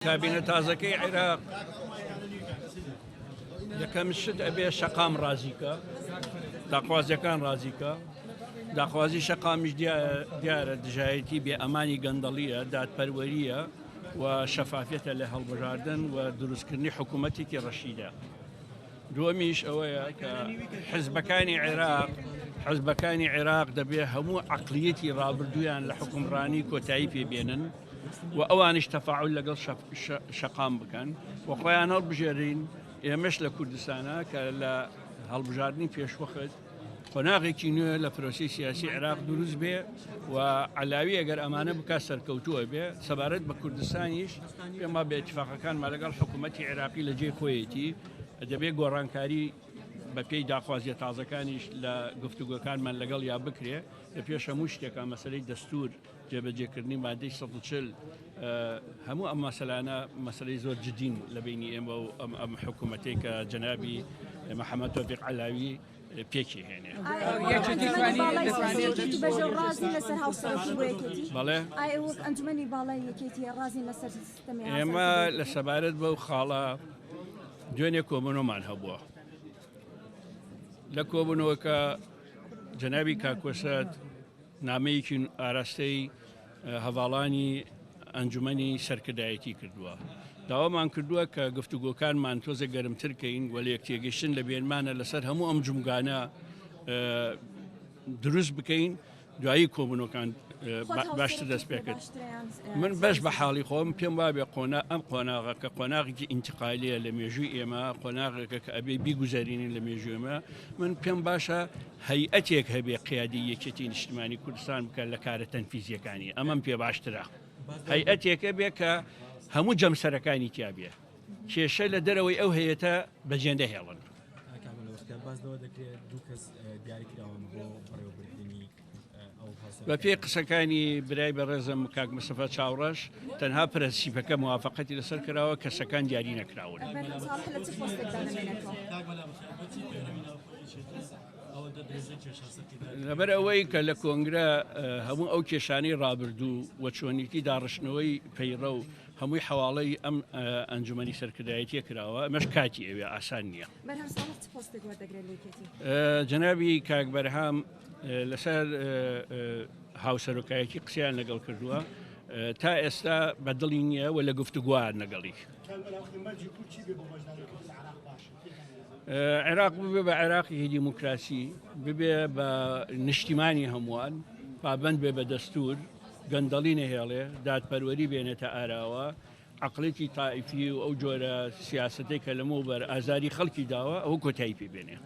کابینە تازەکەی عێراق یەکەم شت ئەبێ شەقام ڕازیکە، داخوازیەکان ڕازیکە، داخوازی شەقامیش دیارە دژایەتی بێ ئەمانی گەندەڵیە، دادپەروەریە و شەفافیەتە لە هەڵبژاردن و دروستکردنی حکوومەتێکی ڕەشیدە. دووەمیش ئەوەیە کە حزبەکانی عێراق دەبێ هەموو عەقلیەتی ڕابردوویان لە حکومڕانی کۆتایی پێبێنن و ئەوانش تەفاعول لەگەڵ شەقام بکەن و خۆیان هەڵبژێرین. ئێمەش لە کوردستانە کە لە هەڵبژاردننی پێشوەخت قۆناغێکی نوێ لە پرۆسی سیاسی عێراق دروست بێ و عەلاوی ئەگەر ئەمانە بکە سەرکەوتووە بێ سەبارەت بە کوردستانیش پێما بە ئیتفاقەکانمان لەگەڵ حکوومەتی عێراقی لە جێ خۆیەتی دەبێت گۆڕانکاری بە پێی داخوازیە تازەکانیش لە گفتوگۆکانمان لەگەڵ یا بکرێ لە پێش هەموو شتێکە مەسەلەی دەستور جێبەجێکردنی مادەی 140 هەموو ئەم مەسەلانە مەسەلەی زۆر جدین لە بینی ئێمە و ئەم حکوومەتەی کە جەنابی محەممەد تۆفیق عەلاوی پێکی هێنێ. ئێمە لە سەبارەت بەو خاڵە دوێنێ کۆبوونەوەمان هەبووە. لە کۆبوونەوەکە جەنابی کاکۆسەد نامەیەکی ئاراستەی هەڤاڵانی ئەنجومەنی سەرکردایەتی کردووە. داوامان کردووە کە گفتوگۆکانمان تۆزە گەرمترکەین و لە یەکتێگەشتن لە بێنمانە لەسەر هەموو ئەم جومگانە دروست بکەین دوایی کۆبوونەکان باشتر دەست پێکرد. من بەش بە حاڵی خۆم پێم وابێ ئەم قۆناغە کە قۆناغێکی ئینتقالیە لە مێژووی ئێمە قۆناغێکە کە ئەبێ بیگوزارینی لە مێژووی ئێمە من پێم باشە هەیئەتێک هەبێ قیادی یەکێتی نیشتیمانی کوردستان بکە لە کارە تەنفیزیەکانی ئەمەم پێ باشترە. هەیئەتێکە بێ کە هەموو جەمسەرەکانی تیا بێ کێشە لە دەرەوەی ئەو هەیەتە بەجێندە هێڵن. بە پێی قسەکانی برای بەڕێزم کاک مستەفا چاوڕەش تەنها پرەنسیپەکە موافقەتی لەسەر کراوە کەسەکان دیاری نەکراون. لەبەر ئەوەی کە لە کۆنگرە هەموو ئەو کێشانەی ڕابردوو و چۆنیتی داڕشتنەوەی پەیڕە و هەمووی حواڵەی ئەم ئەنجومەنی سەرکردایەتیە کراوە ئەمەش کاتی ئەوێ ئاسان نییە. جەنابی کاک بەرهام لەسەر هاوسەرۆکایەتی قسەیان لەگەڵ کردووە تا ئێستا بەدڵی نییە و لە گفتوگووان نەگەڵی. عێراق ببێ بە عێراقی دیموکراسی، ببێ بە نیشتیمانی هەمووان، پابەند بێ بە دەستور، گەندەڵی نەهێڵێ، دادپەروەری بێنێتە ئاراوە، عەقڵێتی تائیفی و ئەو جۆرە سیاسەتێک کە لەمەوبەر ئازاری خەڵکی داوە ئەوە کۆتایی پێبێنێ.